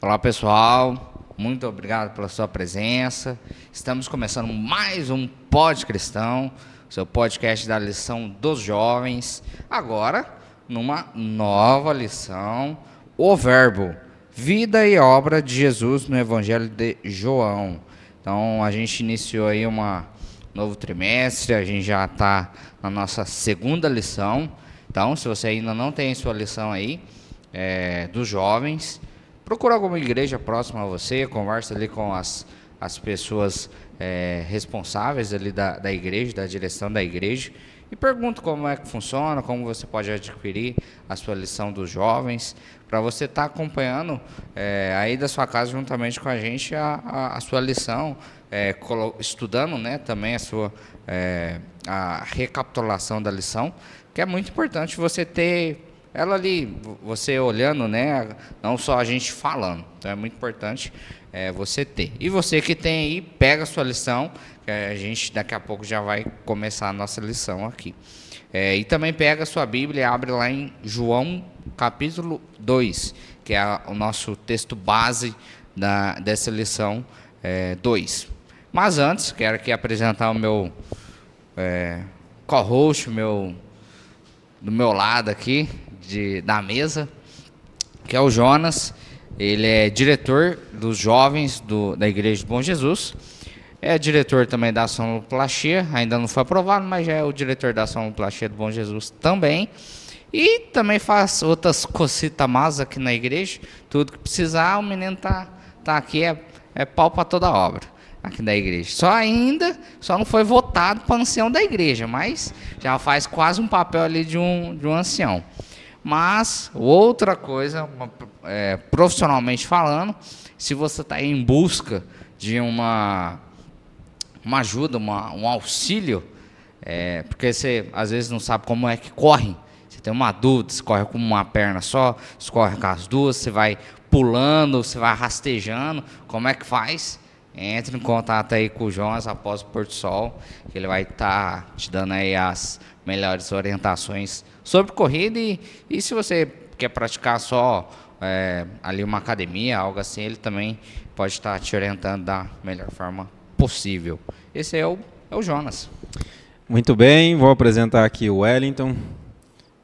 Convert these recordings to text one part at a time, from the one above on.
Olá pessoal, muito obrigado pela sua presença. Estamos começando mais um Pod Cristão, seu podcast da lição dos jovens. Agora, numa nova lição, o Verbo, vida e obra de Jesus no Evangelho de João. Então, a gente iniciou aí um novo trimestre, a gente já está na nossa segunda lição. Então, se você ainda não tem sua lição aí, dos jovens, procura alguma igreja próxima a você, conversa ali com as pessoas responsáveis ali da igreja, da direção da igreja, e pergunta como é que funciona, como você pode adquirir a sua lição dos jovens, para você estar acompanhando aí da sua casa juntamente com a gente a sua lição, estudando, né, também a recapitulação da lição, que é muito importante você ter ela ali, você olhando, né? Não só a gente falando. Então é muito importante você ter. E você que tem aí, pega a sua lição, que a gente daqui a pouco já vai começar a nossa lição aqui. E também pega a sua Bíblia e abre lá em João capítulo 2, que é o nosso texto base dessa lição 2. Mas antes, quero aqui apresentar o meu co-host, do meu lado aqui, da mesa, que é o Jonas. Ele é diretor dos jovens da Igreja de Bom Jesus, é diretor também da sonoplastia, ainda não foi aprovado, mas já é o diretor da sonoplastia do Bom Jesus também, e também faz outras cositas más aqui na igreja. Tudo que precisar, o menino tá aqui, é pau para toda obra aqui da igreja. Só não foi votado para ancião da igreja, mas já faz quase um papel ali de um ancião. Mas, outra coisa, profissionalmente falando, se você está em busca de uma ajuda, um auxílio, porque você às vezes não sabe como é que corre, você tem uma dúvida, se corre com uma perna só, se corre com as duas, você vai pulando, você vai rastejando, como é que faz? Entre em contato aí com o Jonas após o pôr do sol, que ele vai estar te dando aí as melhores orientações sobre corrida, e se você quer praticar só ali uma academia, algo assim, ele também pode estar te orientando da melhor forma possível. Esse é o Jonas. Muito bem, vou apresentar aqui o Wellington.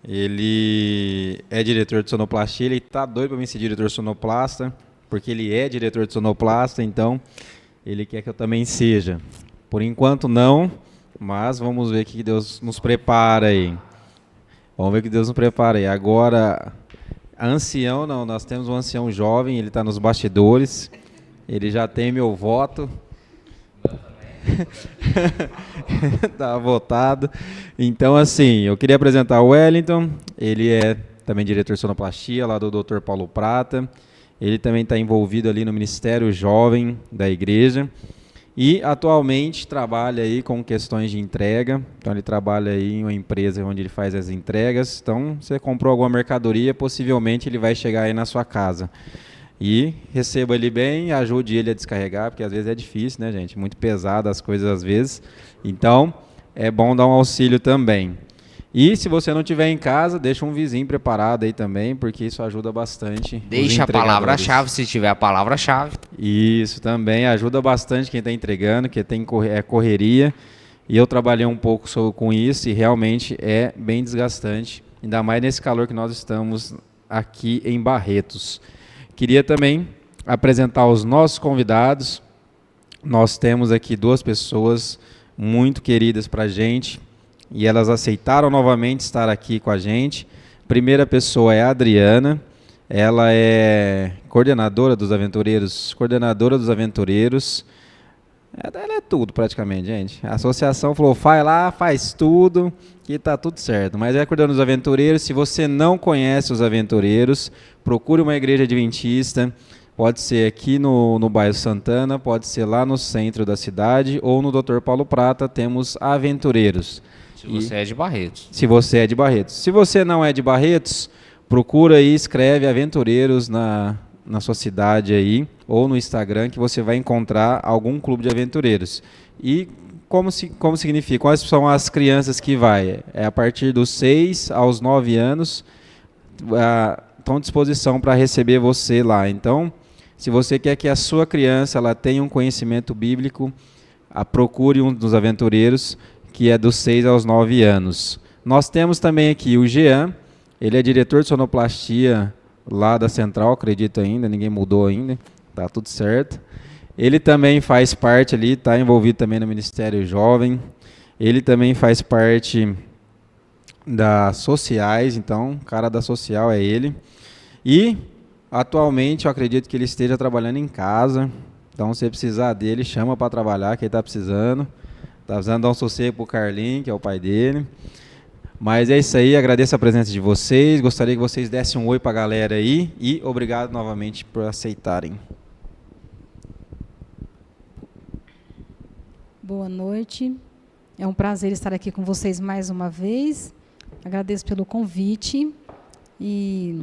Ele é diretor de sonoplastia, ele está doido para mim ser diretor sonoplasta, porque ele é diretor de sonoplasta, então ele quer que eu também seja. Por enquanto não, mas vamos ver o que Deus nos prepara aí. Agora, ancião, não, nós temos um ancião jovem, ele está nos bastidores, ele já tem meu voto. Tá votado. Então, assim, eu queria apresentar o Wellington, ele é também diretor de sonoplastia lá do Dr. Paulo Prata. Ele também está envolvido ali no Ministério Jovem da igreja e atualmente trabalha aí com questões de entrega. Então ele trabalha aí em uma empresa onde ele faz as entregas. Então você comprou alguma mercadoria, possivelmente ele vai chegar aí na sua casa. E receba ele bem, ajude ele a descarregar, porque às vezes é difícil, né, gente? Muito pesado as coisas às vezes. Então é bom dar um auxílio também. E se você não estiver em casa, deixa um vizinho preparado aí também, porque isso ajuda bastante. Deixa a palavra-chave, se tiver a palavra-chave. Isso também ajuda bastante quem está entregando, que tem correria. E eu trabalhei um pouco com isso e realmente é bem desgastante, ainda mais nesse calor que nós estamos aqui em Barretos. Queria também apresentar os nossos convidados. Nós temos aqui duas pessoas muito queridas para a gente, e elas aceitaram novamente estar aqui com a gente. Primeira pessoa é a Adriana, ela é coordenadora dos aventureiros, ela é tudo praticamente, gente. A associação falou, vai lá, faz tudo, que tá tudo certo. Mas é coordenadora dos aventureiros. Se você não conhece os aventureiros, procure uma igreja adventista, pode ser aqui no bairro Santana, pode ser lá no centro da cidade, ou no Dr. Paulo Prata, temos aventureiros. Se você é de Barretos. Se você é de Barretos. Se você não é de Barretos, procura aí, escreve Aventureiros na sua cidade aí, ou no Instagram, que você vai encontrar algum clube de aventureiros. E como significa? Quais são as crianças que vai? É a partir dos 6 aos 9 anos, estão à disposição para receber você lá. Então, Se você quer que a sua criança ela tenha um conhecimento bíblico, procure um dos aventureiros, que é dos 6 aos 9 anos. Nós temos também aqui o Jean, ele é diretor de sonoplastia lá da Central, acredito ainda, ninguém mudou ainda, tá tudo certo. Ele também faz parte ali, está envolvido também no Ministério Jovem. Ele também faz parte das sociais, então, o cara da social é ele. E, atualmente, eu acredito que ele esteja trabalhando em casa. Então, se você precisar dele, chama para trabalhar, que ele está precisando. Está precisando dar um sossego para o Carlinhos, que é o pai dele. Mas é isso aí, agradeço a presença de vocês. Gostaria que vocês dessem um oi para a galera aí. E obrigado novamente por aceitarem. Boa noite, é um prazer estar aqui com vocês mais uma vez, agradeço pelo convite e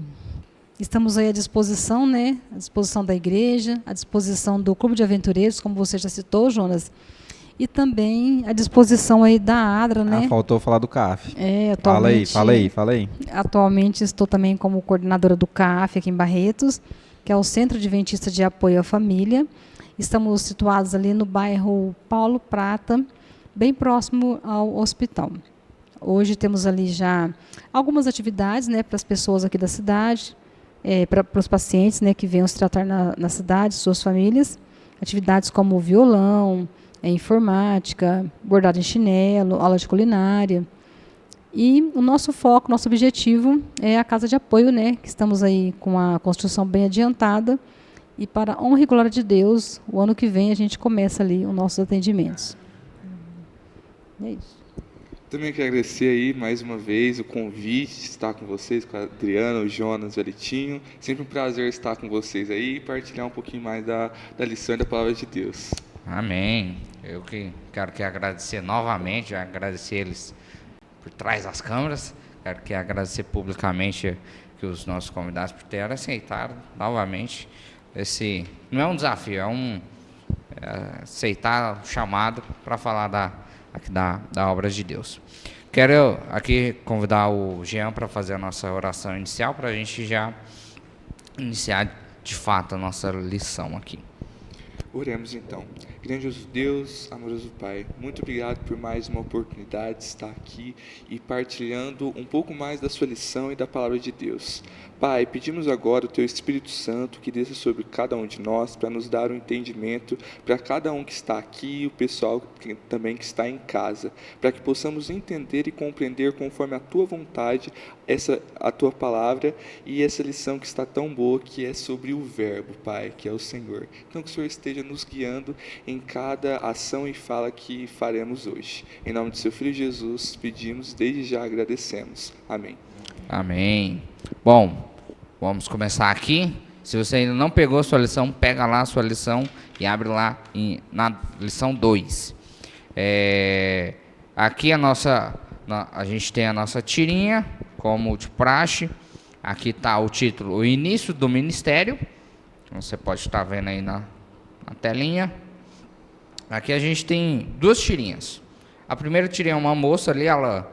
estamos aí à disposição, né, à disposição da igreja, à disposição do Clube de Aventureiros, como você já citou, Jonas, e também à disposição aí da ADRA, né. Faltou falar do CAF. Atualmente, Fala aí. Atualmente estou também como coordenadora do CAF aqui em Barretos, que é o Centro Adventista de Apoio à Família. Estamos situados ali no bairro Paulo Prata, bem próximo ao hospital. Hoje temos ali já algumas atividades, né, para as pessoas aqui da cidade, para os pacientes, né, que venham se tratar na cidade, suas famílias. Atividades como violão, informática, bordado em chinelo, aula de culinária. E o nosso foco, nosso objetivo é a casa de apoio, né, que estamos aí com a construção bem adiantada. E para a honra e glória de Deus, o ano que vem a gente começa ali os nossos atendimentos. É isso. Também quero agradecer aí mais uma vez o convite de estar com vocês, com a Adriana, o Jonas, o Elitinho. Sempre um prazer estar com vocês aí e partilhar um pouquinho mais da lição e da palavra de Deus. Amém. Eu que quero agradecer novamente, agradecer eles por trás das câmeras. Quero agradecer publicamente que os nossos convidados por terem aceitado novamente. Esse não é um desafio, aceitar o chamado para falar da obra de Deus. Quero aqui convidar o Jean para fazer a nossa oração inicial, para a gente já iniciar de fato a nossa lição aqui. Oremos então. Grandioso Deus, amoroso Pai, muito obrigado por mais uma oportunidade de estar aqui e partilhando um pouco mais da sua lição e da palavra de Deus. Pai, pedimos agora o Teu Espírito Santo que desça sobre cada um de nós para nos dar um entendimento para cada um que está aqui e o pessoal também que está em casa, para que possamos entender e compreender conforme a Tua vontade a Tua palavra e essa lição que está tão boa, que é sobre o Verbo, Pai, que é o Senhor. Então que o Senhor esteja nos guiando em cada ação e fala que faremos hoje. Em nome de Seu Filho Jesus, pedimos, desde já agradecemos. Amém. Amém. Bom, vamos começar aqui. Se você ainda não pegou a sua lição, pega lá a sua lição e abre lá na lição 2. Aqui a gente tem a nossa tirinha, como de praxe. Aqui está o título, o início do ministério. Você pode estar vendo aí na telinha. Aqui a gente tem duas tirinhas. A primeira tirinha é uma moça ali, ela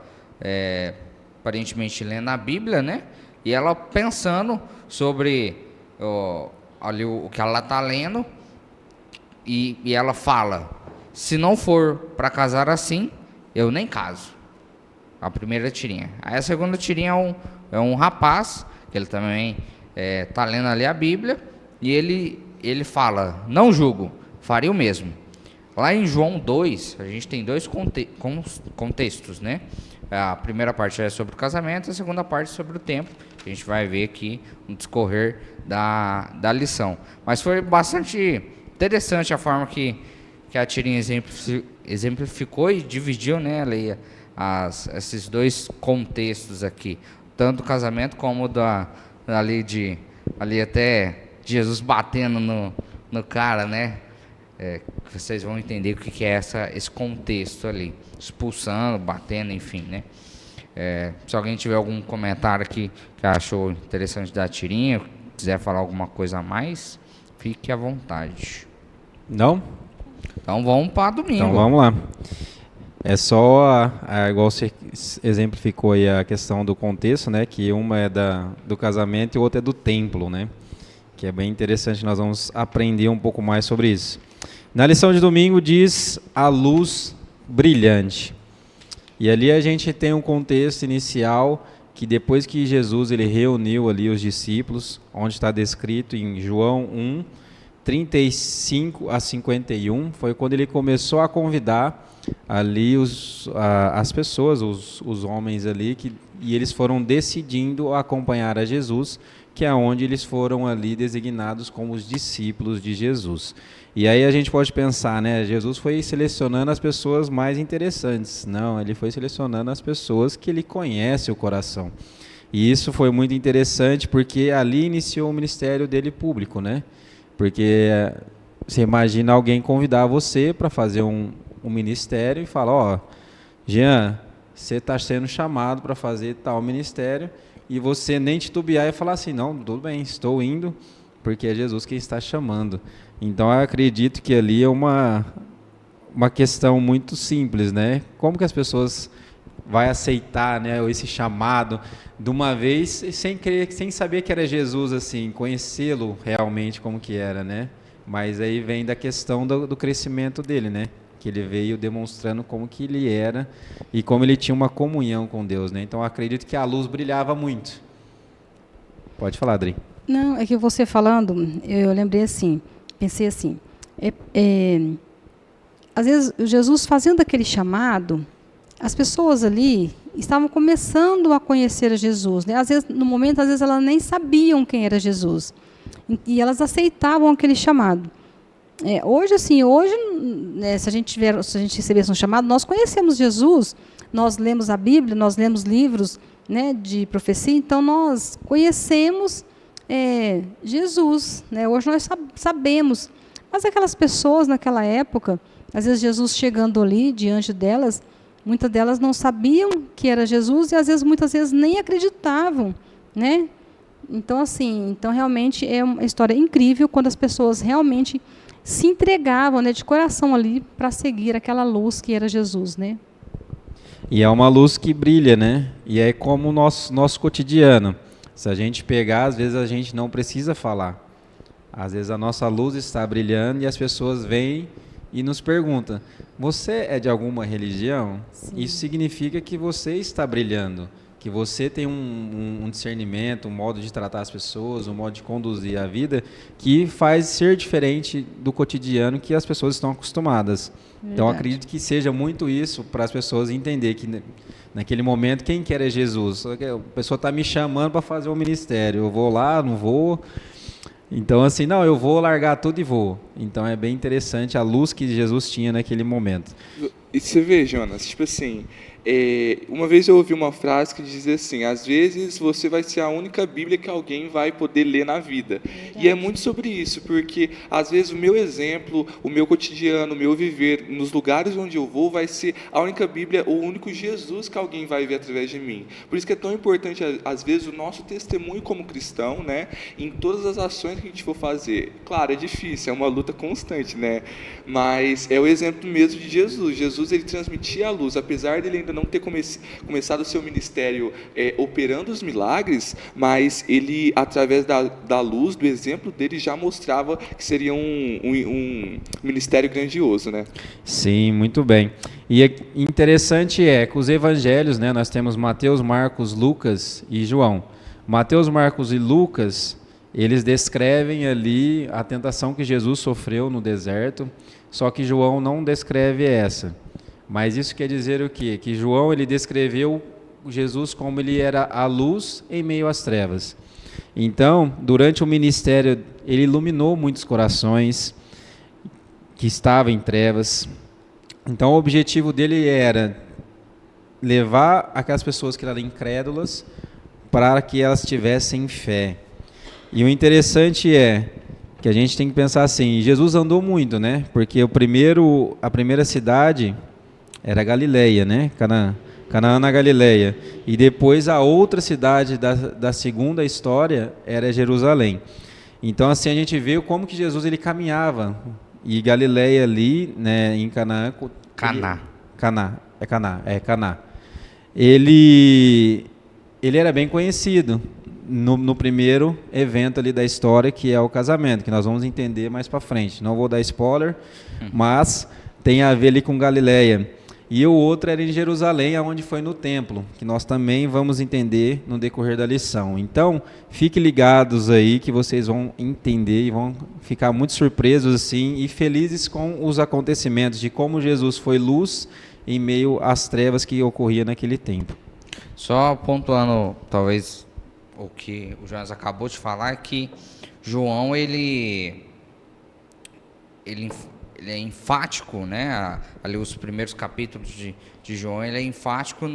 aparentemente lendo a Bíblia, né? E ela pensando sobre ali o que ela está lendo. E ela fala: se não for para casar assim, eu nem caso. A primeira tirinha. Aí a segunda tirinha é um rapaz, que ele também está lendo ali a Bíblia. E ele fala: não julgo, faria o mesmo. Lá em João 2, a gente tem dois contextos, né? A primeira parte é sobre o casamento, a segunda parte sobre o tempo. A gente vai ver aqui no discorrer da lição. Mas foi bastante interessante a forma que a tirinha exemplificou e dividiu, né, ali, esses dois contextos aqui. Tanto do casamento como ali até Jesus batendo no cara, né? Vocês vão entender o que é esse contexto ali, expulsando, batendo, enfim, né? Se alguém tiver algum comentário aqui que achou interessante da tirinha, quiser falar alguma coisa a mais, fique à vontade. Não? Então vamos para domingo. Então vamos lá. É só, igual você exemplificou aí a questão do contexto, né? Que uma é do casamento e outra é do templo, né? que é bem interessante, nós vamos aprender um pouco mais sobre isso. Na lição de domingo diz a luz brilhante. E ali a gente tem um contexto inicial que depois que Jesus ele reuniu ali os discípulos, onde está descrito em João 1, 35 a 51, foi quando ele começou a convidar ali as pessoas, os homens ali, e eles foram decidindo acompanhar a Jesus, que é onde eles foram ali designados como os discípulos de Jesus. E aí a gente pode pensar, né, Jesus foi selecionando as pessoas mais interessantes. Não, ele foi selecionando as pessoas que ele conhece o coração. E isso foi muito interessante porque ali iniciou o ministério dele público, né? Porque você imagina alguém convidar você para fazer um ministério e falar, ó, Jean, você está sendo chamado para fazer tal ministério, e você nem titubear e falar assim, não, tudo bem, estou indo, porque é Jesus quem está chamando. Então eu acredito que ali é uma questão muito simples, né? Como que as pessoas vão aceitar, né, esse chamado de uma vez sem saber que era Jesus, assim, conhecê-lo realmente como que era, né? Mas aí vem da questão do crescimento dele, né? Que ele veio demonstrando como que ele era e como ele tinha uma comunhão com Deus, né? Então eu acredito que a luz brilhava muito. Pode falar, Adri. Não, é que você falando, eu lembrei assim, pensei assim, às vezes Jesus fazendo aquele chamado, as pessoas ali estavam começando a conhecer a Jesus, né? Às vezes, no momento, às vezes elas nem sabiam quem era Jesus, e elas aceitavam aquele chamado. Hoje, assim, né, se a gente recebesse um chamado, nós conhecemos Jesus, nós lemos a Bíblia, nós lemos livros, né, de profecia, então nós conhecemos Jesus, né? Hoje nós sabemos, mas aquelas pessoas naquela época, às vezes Jesus chegando ali diante delas, muitas delas não sabiam que era Jesus e às vezes muitas vezes nem acreditavam, né? Então assim, realmente é uma história incrível quando as pessoas realmente se entregavam, né, de coração ali para seguir aquela luz que era Jesus, né? E é uma luz que brilha, né? E é como o nosso cotidiano. Se a gente pegar, às vezes a gente não precisa falar. Às vezes a nossa luz está brilhando e as pessoas vêm e nos perguntam, você é de alguma religião? Sim. Isso significa que você está brilhando, que você tem um discernimento, um modo de tratar as pessoas, um modo de conduzir a vida que faz ser diferente do cotidiano que as pessoas estão acostumadas. Verdade. Então, acredito que seja muito isso para as pessoas entenderem que naquele momento, quem quer é Jesus. A pessoa está me chamando para fazer um ministério, eu vou lá, não vou. Então, assim, não, eu vou largar tudo e vou. Então, é bem interessante a luz que Jesus tinha naquele momento. E você vê, Jonas, tipo assim, uma vez eu ouvi uma frase que dizia assim, às vezes você vai ser a única Bíblia que alguém vai poder ler na vida. Verdade. E é muito sobre isso, porque às vezes o meu exemplo, o meu cotidiano, o meu viver, nos lugares onde eu vou, vai ser a única Bíblia, o único Jesus que alguém vai ver através de mim. Por isso que é tão importante, às vezes, o nosso testemunho como cristão, né, em todas as ações que a gente for fazer. Claro, é difícil, é uma luta constante, né, mas é o exemplo mesmo de Jesus. Jesus, ele transmitia a luz, apesar dele ainda não ter começado o seu ministério operando os milagres, mas ele, através da luz, do exemplo dele, já mostrava que seria um ministério grandioso, né? Sim, muito bem. E interessante que os evangelhos, né, nós temos Mateus, Marcos, Lucas e João. Mateus, Marcos e Lucas, eles descrevem ali a tentação que Jesus sofreu no deserto, só que João não descreve essa. Mas isso quer dizer o quê? Que João ele descreveu Jesus como ele era a luz em meio às trevas. Então, durante o ministério, ele iluminou muitos corações que estavam em trevas. Então, o objetivo dele era levar aquelas pessoas que eram incrédulas para que elas tivessem fé. E o interessante é que a gente tem que pensar assim, Jesus andou muito, né? Porque a primeira cidade era Galileia, né? Canaã na Galileia. E depois a outra cidade da segunda história era Jerusalém. Então assim a gente vê como que Jesus ele caminhava. E Galileia ali, né, em Canaã. Caná. Ele era bem conhecido, no primeiro evento ali da história, que é o casamento, que nós vamos entender mais para frente. Não vou dar spoiler, mas tem a ver ali com Galileia. E o outro era em Jerusalém, onde foi no templo, que nós também vamos entender no decorrer da lição. Então, fiquem ligados aí que vocês vão entender e vão ficar muito surpresos assim e felizes com os acontecimentos de como Jesus foi luz em meio às trevas que ocorria naquele tempo. Só pontuando, talvez, o que o Jonas acabou de falar, que João, ele é enfático, né? Ali os primeiros capítulos de João, ele é enfático,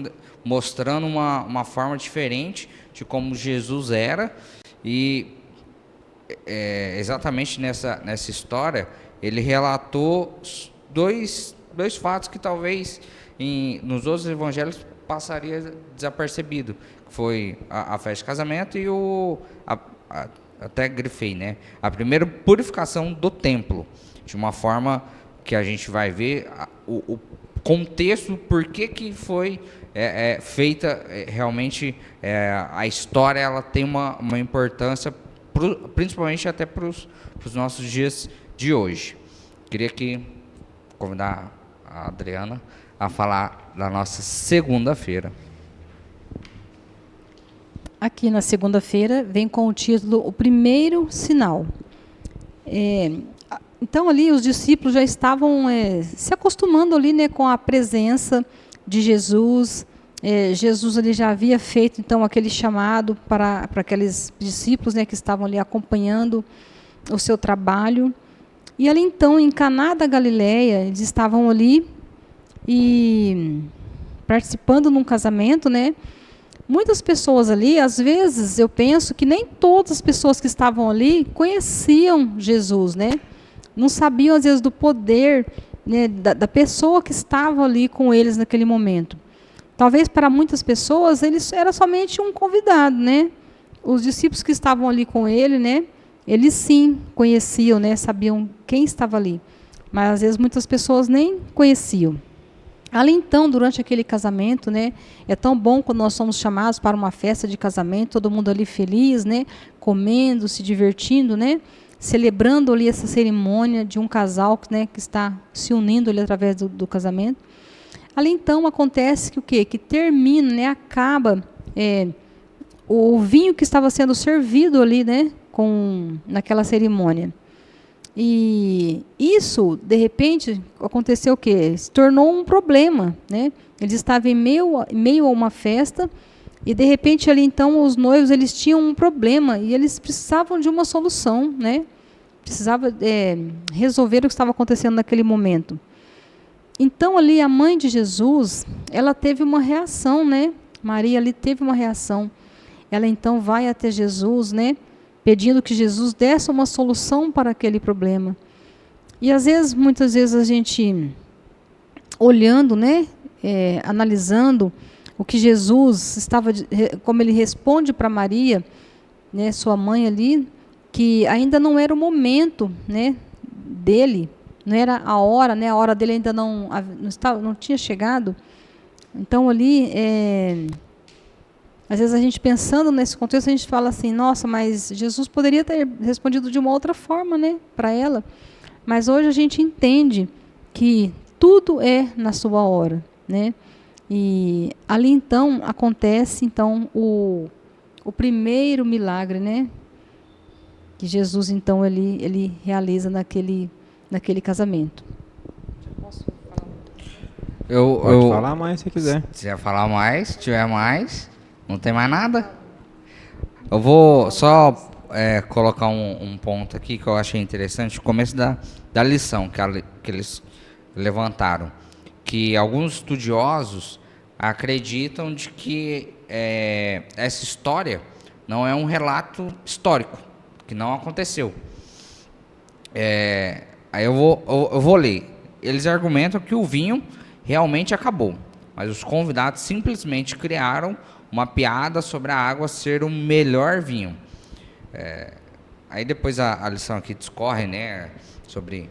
mostrando uma forma diferente de como Jesus era. E exatamente nessa história, ele relatou dois fatos que talvez nos outros evangelhos passaria desapercebido, que foi a festa de casamento e até grifei, né? A primeira purificação do templo, de uma forma que a gente vai ver o contexto, por que foi feita realmente a história, ela tem uma importância, principalmente até para os nossos dias de hoje. Queria convidar a Adriana a falar da nossa segunda-feira. Aqui na segunda-feira vem com o título O Primeiro Sinal. Então ali os discípulos já estavam se acostumando ali, né, com a presença de Jesus. Jesus ali já havia feito então aquele chamado para aqueles discípulos, né, que estavam ali acompanhando o seu trabalho. E ali então em Caná da Galileia, eles estavam ali e participando num casamento, né? Muitas pessoas ali, às vezes eu penso que nem todas as pessoas que estavam ali conheciam Jesus, né? Não sabiam às vezes do poder, né, da pessoa que estava ali com eles naquele momento. Talvez para muitas pessoas ele era somente um convidado, né? Os discípulos que estavam ali com ele, né? Eles sim conheciam, né? Sabiam quem estava ali. Mas às vezes muitas pessoas nem conheciam. Ali então, durante aquele casamento, né, é tão bom quando nós somos chamados para uma festa de casamento, todo mundo ali feliz, né, comendo, se divertindo, né, celebrando ali essa cerimônia de um casal, né, que está se unindo ali através do casamento. Ali então acontece que o quê? Que termina, né, acaba o vinho que estava sendo servido ali, né, naquela cerimônia. E isso, de repente, aconteceu o quê? Se tornou um problema, né? Eles estavam em meio a uma festa e, de repente, ali então, os noivos, eles tinham um problema e eles precisavam de uma solução, né? Precisava resolver o que estava acontecendo naquele momento. Então, ali, a mãe de Jesus, ela teve uma reação, né? Maria ali teve uma reação. Ela, então, vai até Jesus, né? Pedindo que Jesus desse uma solução para aquele problema. E às vezes, muitas vezes a gente olhando, né, analisando o que Jesus estava, como ele responde para Maria, né, sua mãe ali, que ainda não era o momento, né, dele, não era a hora, né, a hora dele ainda não tinha chegado. Então ali às vezes a gente pensando nesse contexto, a gente fala assim, nossa, mas Jesus poderia ter respondido de uma outra forma, né, para ela. Mas hoje a gente entende que tudo é na sua hora, né? E ali então acontece então o primeiro milagre, né? Que Jesus então ele realiza naquele casamento. Posso falar? Pode falar mais se quiser. Se quiser falar mais, se tiver mais. Não tem mais nada? Eu vou só colocar um ponto aqui que eu achei interessante, o começo da lição que eles levantaram, que alguns estudiosos acreditam de que essa história não é um relato histórico, que não aconteceu. Aí eu vou ler. Eles argumentam que o vinho realmente acabou, mas os convidados simplesmente criaram uma piada sobre a água ser o melhor vinho. Aí depois a lição aqui discorre, né, sobre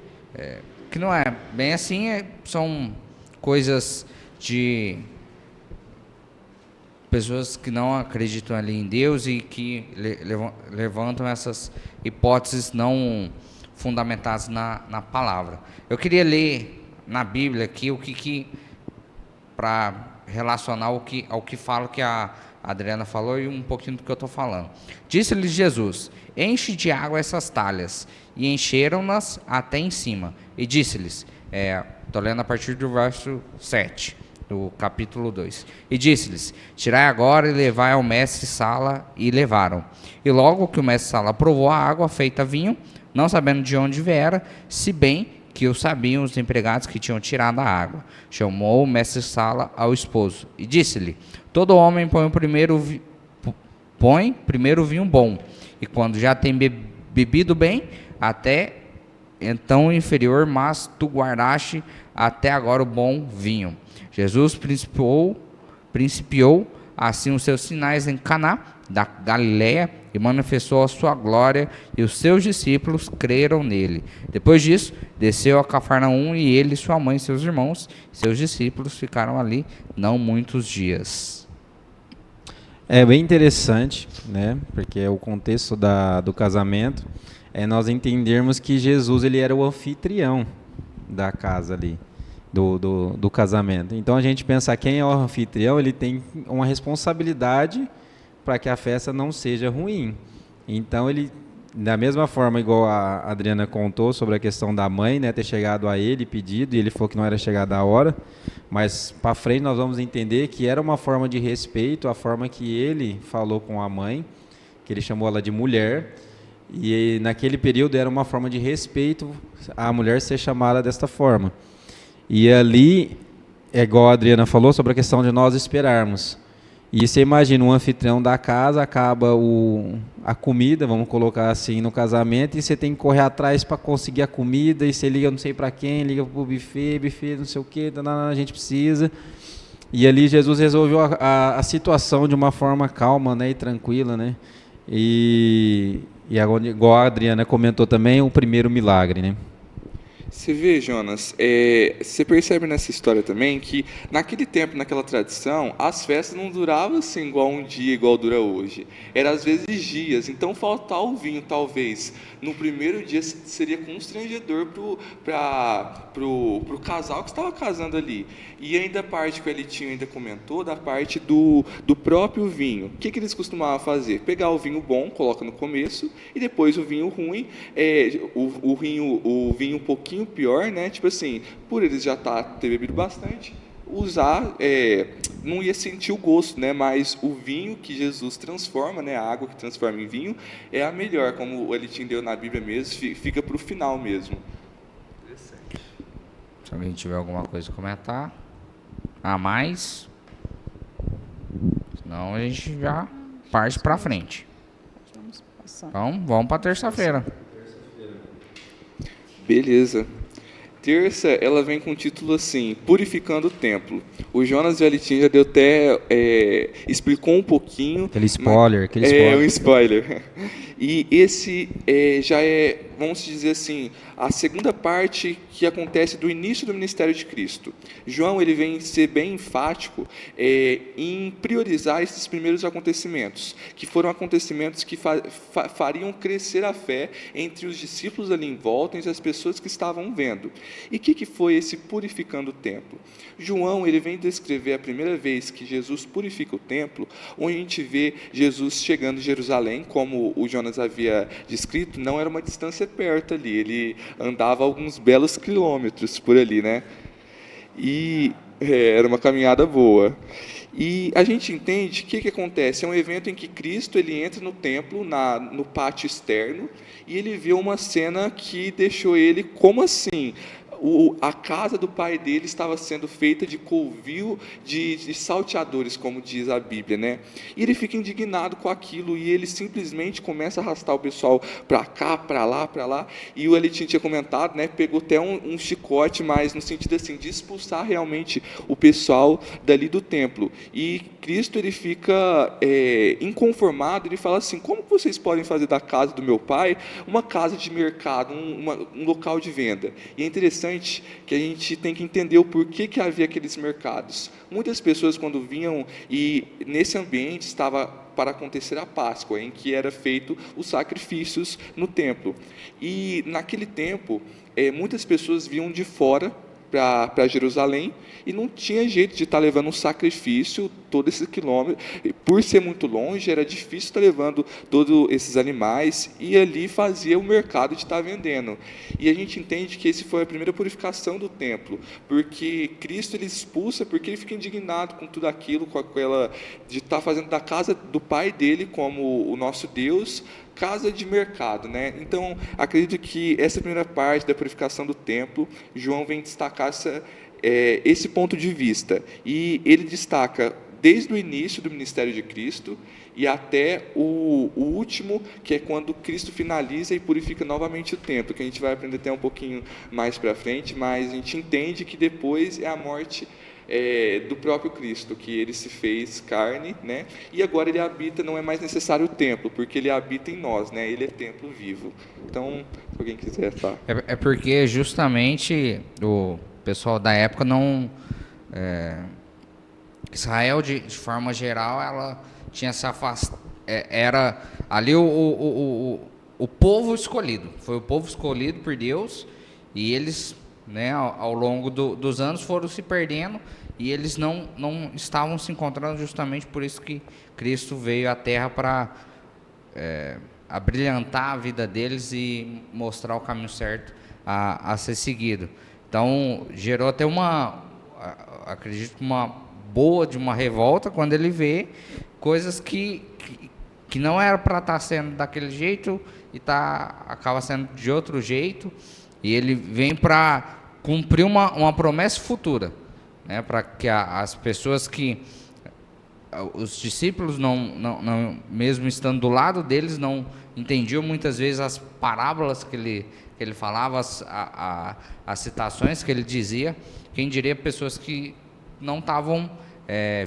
que não é bem assim, são coisas pessoas que não acreditam ali em Deus e que levantam essas hipóteses não fundamentadas na palavra. Eu queria ler na Bíblia aqui para relacionar ao que fala que a Adriana falou e um pouquinho do que eu estou falando. Disse-lhes Jesus: enche de água essas talhas. E encheram-nas até em cima. E disse-lhes, estou lendo a partir do verso 7, do capítulo 2. E disse-lhes, tirai agora e levai ao mestre-sala. E levaram. E logo que o mestre-sala provou a água feita vinho, não sabendo de onde viera, se bem que o sabiam os empregados que tinham tirado a água. Chamou o mestre-sala ao esposo e disse-lhe, todo homem põe primeiro vinho bom, e quando já tem bebido bem, até então inferior, mas tu guardaste até agora o bom vinho. Jesus principiou assim os seus sinais em Caná da Galileia e manifestou a sua glória, e os seus discípulos creram nele. Depois disso, desceu a Cafarnaum, e ele, sua mãe, seus irmãos, seus discípulos ficaram ali não muitos dias. É bem interessante, né? Porque o contexto do casamento é nós entendermos que Jesus ele era o anfitrião da casa ali, do casamento. Então a gente pensa quem é o anfitrião, ele tem uma responsabilidade para que a festa não seja ruim. Então ele, da mesma forma igual a Adriana contou sobre a questão da mãe, né, ter chegado a ele pedido, e ele falou que não era chegada a hora, mas para frente nós vamos entender que era uma forma de respeito, a forma que ele falou com a mãe, que ele chamou ela de mulher, e naquele período era uma forma de respeito a mulher ser chamada desta forma. E ali, é igual a Adriana falou sobre a questão de nós esperarmos. E você imagina, um anfitrião da casa, acaba a comida, vamos colocar assim, no casamento, e você tem que correr atrás para conseguir a comida, e você liga não sei para quem, liga para o buffet não sei o que, a gente precisa. E ali Jesus resolveu a situação de uma forma calma, né, e tranquila, né? E agora, igual a Adriana comentou também, o primeiro milagre, né? Você vê, Jonas, você percebe nessa história também que naquele tempo, naquela tradição, as festas não duravam assim igual um dia, igual dura hoje. Era às vezes dias, então faltar o vinho, talvez, no primeiro dia seria constrangedor pro casal que estava casando ali. E ainda a parte que o Elitinho ainda comentou, da parte do próprio vinho. O que eles costumavam fazer? Pegar o vinho bom, coloca no começo, e depois o vinho ruim, o vinho um pouquinho pior, né? Tipo assim, por eles já ter bebido bastante, usar, não ia sentir o gosto, né? Mas o vinho que Jesus transforma, né? A água que transforma em vinho, é a melhor, como ele te deu na Bíblia mesmo, fica para o final mesmo. Se alguém tiver alguma coisa a comentar a mais, senão a gente já parte para frente. Então, vamos para terça-feira. Beleza. Terça, ela vem com o título assim, Purificando o Templo. O Jonas e o Elitinho já deu até, explicou um pouquinho. Aquele spoiler. Um spoiler. E esse já é, vamos dizer assim, a segunda parte que acontece do início do ministério de Cristo. João ele vem ser bem enfático em priorizar esses primeiros acontecimentos, que foram acontecimentos que fariam crescer a fé entre os discípulos ali em volta, entre as pessoas que estavam vendo. E o que foi esse purificando o templo? João ele vem descrever a primeira vez que Jesus purifica o templo, onde a gente vê Jesus chegando em Jerusalém, como o Jonas havia descrito, não era uma distância perto ali, ele andava alguns belos quilômetros por ali, né? E era uma caminhada boa. E a gente entende que acontece, é um evento em que Cristo ele entra no templo, no pátio externo, e ele vê uma cena que deixou ele, como assim? A casa do pai dele estava sendo feita de covil de salteadores, como diz a Bíblia, né? E ele fica indignado com aquilo, e ele simplesmente começa a arrastar o pessoal para cá, para lá, e o Elitinho tinha comentado, né? Pegou até um chicote, mas no sentido assim, de expulsar realmente o pessoal dali do templo. E Cristo ele fica inconformado, ele fala assim, como vocês podem fazer da casa do meu pai uma casa de mercado, um local de venda? E é interessante interessante que a gente tem que entender o porquê que havia aqueles mercados. Muitas pessoas, quando vinham, e nesse ambiente estava para acontecer a Páscoa, em que era feito os sacrifícios no templo. E naquele tempo, muitas pessoas vinham de fora para Jerusalém e não tinha jeito de estar levando um sacrifício todo esse quilômetro. Por ser muito longe, era difícil estar levando todos esses animais, e ali fazia o mercado de estar vendendo. E a gente entende que esse foi a primeira purificação do templo, porque Cristo ele expulsa, porque ele fica indignado com tudo aquilo, com aquela de estar fazendo da casa do Pai dele, como o nosso Deus, casa de mercado, né? Então, acredito que essa primeira parte da purificação do templo, João vem destacar esse ponto de vista. E ele destaca desde o início do ministério de Cristo e até o último, que é quando Cristo finaliza e purifica novamente o templo, que a gente vai aprender até um pouquinho mais para frente, mas a gente entende que depois é a morte do próprio Cristo, que ele se fez carne, né? E agora ele habita, não é mais necessário o templo, porque ele habita em nós, né? Ele é templo vivo. Então, se alguém quiser falar. É porque justamente o pessoal da época não... Israel, de forma geral, ela tinha se afastado... era ali o povo escolhido. Foi o povo escolhido por Deus, e eles, né, ao longo dos anos foram se perdendo, e eles não estavam se encontrando, justamente por isso que Cristo veio à Terra para abrilhantar a vida deles e mostrar o caminho certo a ser seguido. Então, gerou até acredito, uma revolta quando ele vê coisas que não era para estar sendo daquele jeito e acaba sendo de outro jeito, e ele vem para cumprir uma promessa futura, né, para que as pessoas os discípulos não, mesmo estando do lado deles, não entendiam muitas vezes as parábolas que ele falava, as citações que ele dizia. Quem diria pessoas que não estavam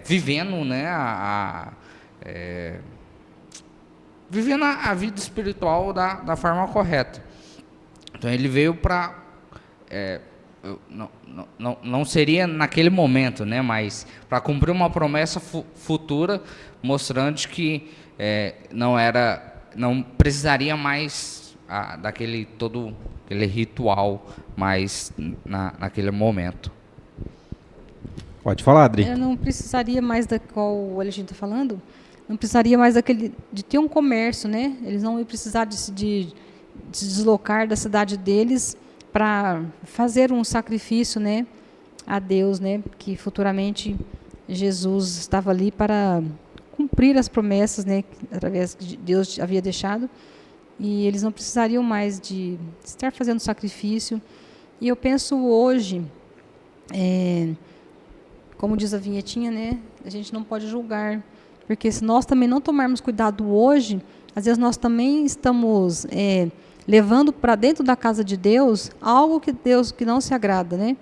vivendo, né, vivendo a vida espiritual da forma correta. Então ele veio para não seria naquele momento, né, mas para cumprir uma promessa futura, mostrando que não precisaria mais daquele aquele ritual mais naquele momento. Pode falar, Adri. Eu não precisaria mais da qual o Alexandre está falando, não precisaria mais de ter um comércio, né? Eles não iam precisar de se deslocar da cidade deles para fazer um sacrifício, né, a Deus, né, que futuramente Jesus estava ali para cumprir as promessas, né, através que Deus havia deixado, e eles não precisariam mais de estar fazendo sacrifício. E eu penso hoje, como diz a vinhetinha, né, a gente não pode julgar, porque se nós também não tomarmos cuidado hoje, às vezes nós também estamos levando para dentro da casa de Deus algo que não se agrada, né?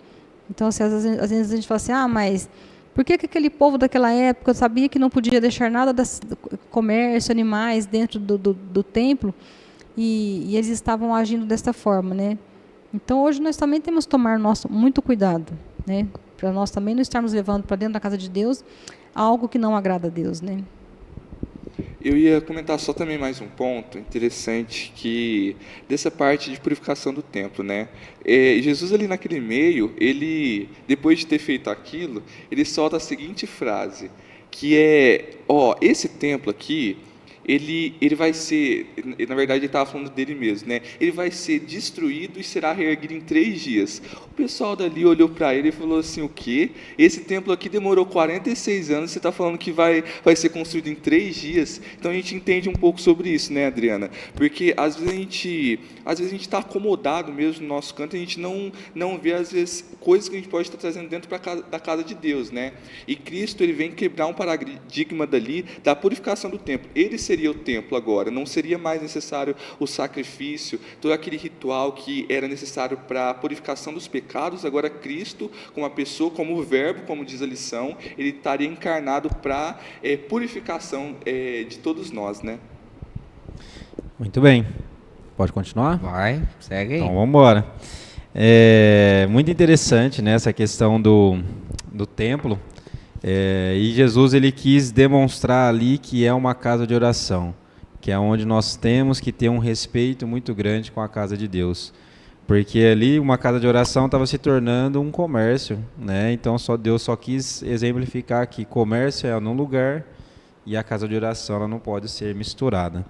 Então, assim, às vezes a gente fala assim, mas por que aquele povo daquela época sabia que não podia deixar nada do comércio, animais dentro do templo, e eles estavam agindo desta forma, né? Então, hoje nós também temos que tomar muito cuidado, né? Para nós também não estarmos levando para dentro da casa de Deus algo que não agrada a Deus, né? Eu ia comentar só também mais um ponto interessante, que dessa parte de purificação do templo, né? Jesus ali naquele meio, ele, depois de ter feito aquilo, ele solta a seguinte frase, que esse templo aqui, ele vai ser, na verdade ele estava falando dele mesmo, né? Ele vai ser destruído e será reerguido em 3 dias. O pessoal dali olhou para ele e falou assim, o quê? Esse templo aqui demorou 46 anos, você está falando que vai ser construído em 3 dias? Então a gente entende um pouco sobre isso, né, Adriana? Porque às vezes a gente está acomodado mesmo no nosso canto, e a gente não vê, às vezes, coisas que a gente pode estar trazendo dentro da casa de Deus, né? E Cristo, ele vem quebrar um paradigma dali da purificação do templo. Ele seria o templo agora, não seria mais necessário o sacrifício, todo aquele ritual que era necessário para a purificação dos pecados. Agora Cristo, como a pessoa, como o verbo, como diz a lição, ele estaria encarnado para purificação de todos nós, né? Muito bem. Pode continuar? Vai, segue aí. Então vamos embora. É muito interessante, né, essa questão do templo. E Jesus ele quis demonstrar ali que é uma casa de oração, que é onde nós temos que ter um respeito muito grande com a casa de Deus. Porque ali uma casa de oração estava se tornando um comércio, né? Então Deus só quis exemplificar que comércio é num lugar e a casa de oração ela não pode ser misturada.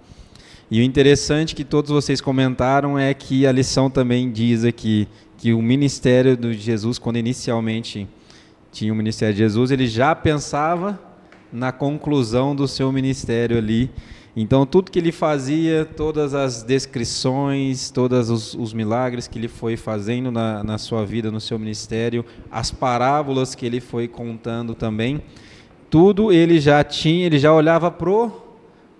E o interessante que todos vocês comentaram é que a lição também diz aqui que o ministério de Jesus, quando inicialmente tinha o ministério de Jesus, ele já pensava na conclusão do seu ministério ali. Então, tudo que ele fazia, todas as descrições, todos os milagres que ele foi fazendo na sua vida, no seu ministério, as parábolas que ele foi contando também, tudo ele já tinha, ele já olhava para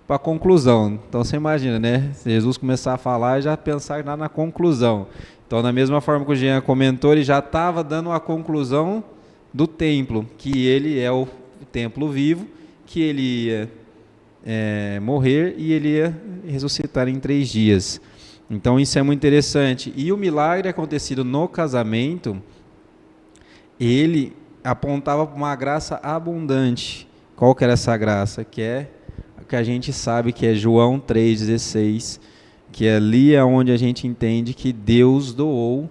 a conclusão. Então, você imagina, né? Se Jesus começar a falar, já pensar na conclusão. Então, da mesma forma que o Jean comentou, ele já estava dando a conclusão do templo, que ele é o templo vivo, que ele ia morrer e ele ia ressuscitar em 3 dias. Então isso é muito interessante. E o milagre acontecido no casamento, ele apontava para uma graça abundante. Qual que era essa graça? Que é o que a gente sabe que é João 3,16, que ali é onde a gente entende que Deus doou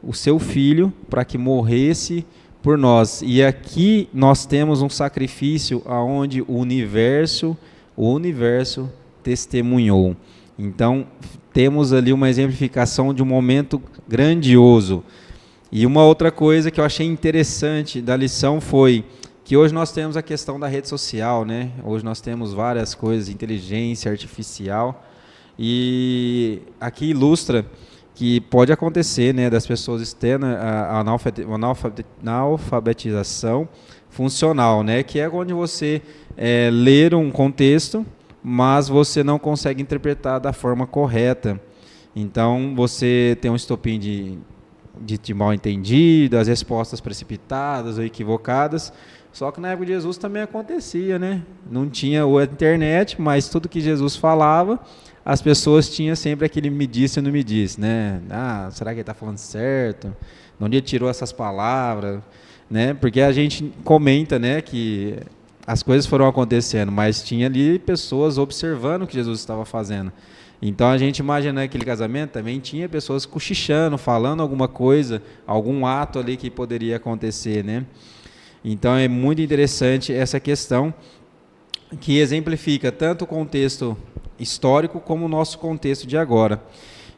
o seu Filho para que morresse por nós. E aqui nós temos um sacrifício onde o universo testemunhou. Então, temos ali uma exemplificação de um momento grandioso. E uma outra coisa que eu achei interessante da lição foi que hoje nós temos a questão da rede social, né? Hoje nós temos várias coisas, inteligência artificial, e aqui ilustra que pode acontecer, né, das pessoas terem a analfabetização funcional, né, que é onde você ler um contexto, mas você não consegue interpretar da forma correta. Então, você tem um estopim de mal entendido, as respostas precipitadas ou equivocadas. Só que na época de Jesus também acontecia, né? Não tinha a internet, mas tudo que Jesus falava, as pessoas tinham sempre aquele me disse ou não me disse, né? Ah, será que ele está falando certo? De onde ele tirou essas palavras? Né? Porque a gente comenta, né, que as coisas foram acontecendo, mas tinha ali pessoas observando o que Jesus estava fazendo. Então a gente imagina aquele casamento, também tinha pessoas cochichando, falando alguma coisa, algum ato ali que poderia acontecer, né? Então é muito interessante essa questão que exemplifica tanto o contexto histórico como o nosso contexto de agora.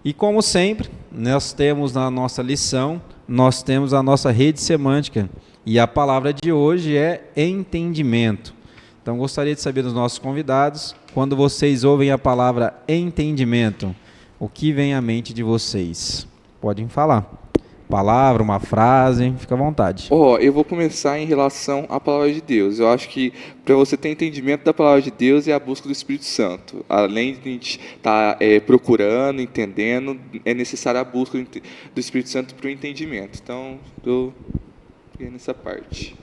E como sempre, nós temos na nossa lição, nós temos a nossa rede semântica. E a palavra de hoje é entendimento. Então, gostaria de saber dos nossos convidados, quando vocês ouvem a palavra entendimento, o que vem à mente de vocês? Podem falar. Palavra, uma frase, fica à vontade. Eu vou começar em relação à palavra de Deus. Eu acho que para você ter entendimento da palavra de Deus é a busca do Espírito Santo. Além de a gente estar procurando, entendendo, é necessária a busca do Espírito Santo para o entendimento. Então, estou nessa parte.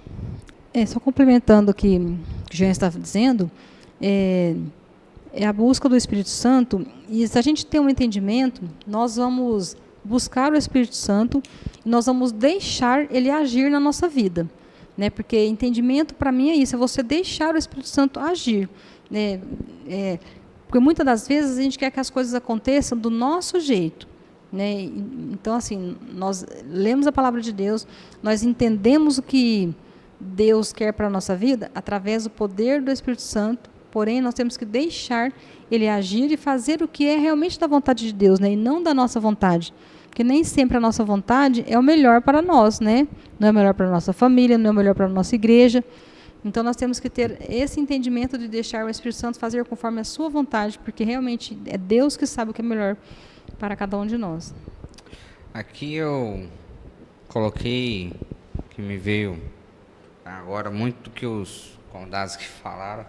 Só complementando o que o Jean estava dizendo, é a busca do Espírito Santo, e se a gente tem um entendimento, nós vamos buscar o Espírito Santo, e nós vamos deixar ele agir na nossa vida, né? Porque entendimento para mim é isso, é você deixar o Espírito Santo agir, né? Porque muitas das vezes a gente quer que as coisas aconteçam do nosso jeito, né? Então, assim, nós lemos a palavra de Deus, nós entendemos o que Deus quer para a nossa vida através do poder do Espírito Santo, porém nós temos que deixar ele agir e fazer o que é realmente da vontade de Deus, né? E não da nossa vontade, porque nem sempre a nossa vontade é o melhor para nós, né? Não é o melhor para a nossa família, não é o melhor para a nossa igreja. Então nós temos que ter esse entendimento de deixar o Espírito Santo fazer conforme a sua vontade, porque realmente é Deus que sabe o que é melhor para cada um de nós. Aqui eu coloquei, que me veio agora muito do que os convidados que falaram,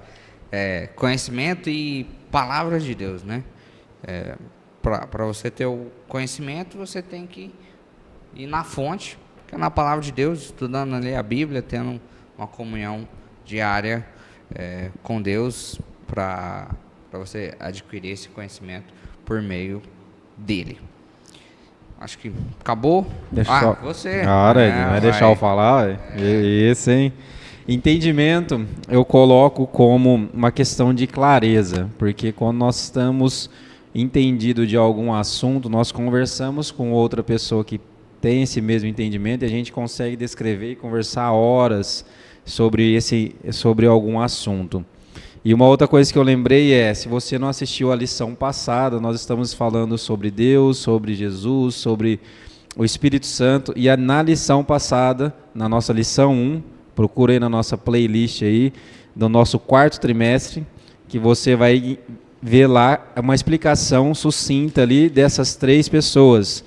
conhecimento e palavra de Deus, né? Para você ter o conhecimento, você tem que ir na fonte, que é na palavra de Deus, estudando ali a Bíblia, tendo uma comunhão diária com Deus, para você adquirir esse conhecimento por meio dele. acho que acabou. Você. Vai deixar eu falar? Esse, hein? Entendimento eu coloco como uma questão de clareza, porque quando nós estamos entendidos de algum assunto, nós conversamos com outra pessoa que tem esse mesmo entendimento e a gente consegue descrever e conversar horas sobre algum assunto. E uma outra coisa que eu lembrei se você não assistiu a lição passada, nós estamos falando sobre Deus, sobre Jesus, sobre o Espírito Santo, e na lição passada, na nossa lição 1, procurei na nossa playlist aí, do nosso 4º trimestre, que você vai ver lá uma explicação sucinta ali dessas 3 pessoas.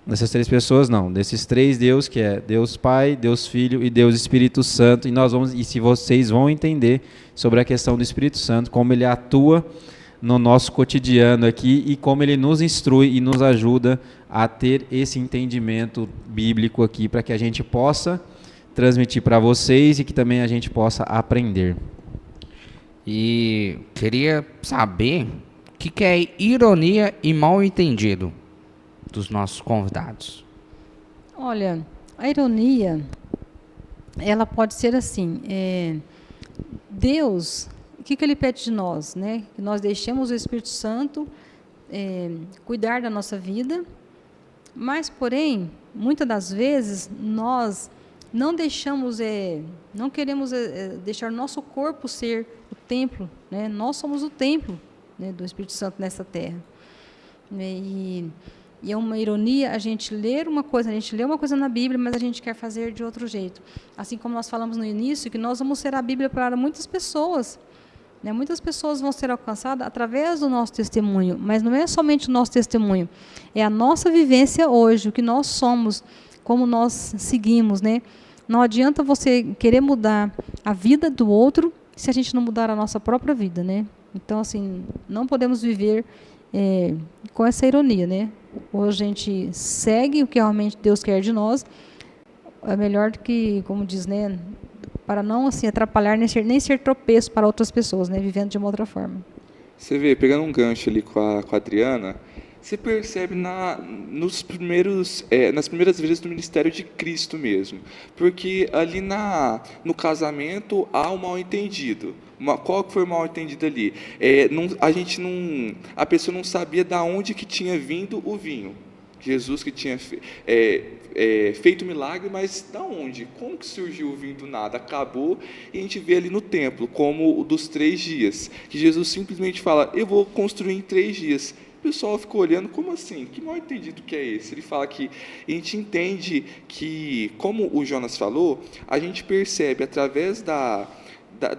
Desses 3 Deus, que é Deus Pai, Deus Filho e Deus Espírito Santo. E se vocês vão entender sobre a questão do Espírito Santo, como ele atua no nosso cotidiano aqui e como ele nos instrui e nos ajuda a ter esse entendimento bíblico aqui, para que a gente possa transmitir para vocês e que também a gente possa aprender. E queria saber o que é ironia e mal entendido dos nossos convidados. Olha, a ironia, ela pode ser assim, Deus, o que ele pede de nós, né? Que nós deixemos o Espírito Santo cuidar da nossa vida, mas, porém, muitas das vezes, nós não deixamos, não queremos deixar o nosso corpo ser o templo, né? Nós somos o templo, né, do Espírito Santo nessa terra. E é uma ironia a gente lê uma coisa na Bíblia, mas a gente quer fazer de outro jeito. Assim como nós falamos no início, que nós vamos ser a Bíblia para muitas pessoas. Né? Muitas pessoas vão ser alcançadas através do nosso testemunho, mas não é somente o nosso testemunho, é a nossa vivência hoje, o que nós somos, como nós seguimos. Né? Não adianta você querer mudar a vida do outro se a gente não mudar a nossa própria vida. Né? Então, assim, não podemos viver com essa ironia, né? Ou a gente segue o que realmente Deus quer de nós, é melhor do que, como diz, né, para não assim atrapalhar nem ser tropeço para outras pessoas, né, vivendo de uma outra forma. Você vê, pegando um gancho ali com a Adriana, você percebe nas primeiras vezes do ministério de Cristo mesmo, porque ali no casamento há um mal-entendido. Qual que foi o mal-entendido ali? A pessoa não sabia de onde que tinha vindo o vinho. Jesus que tinha feito o milagre, mas da onde? Como que surgiu o vinho do nada? Acabou, e a gente vê ali no templo, como o dos 3 dias, que Jesus simplesmente fala, eu vou construir em 3 dias. O pessoal ficou olhando, como assim? Que mal entendido que é esse? Ele fala que a gente entende que, como o Jonas falou, a gente percebe através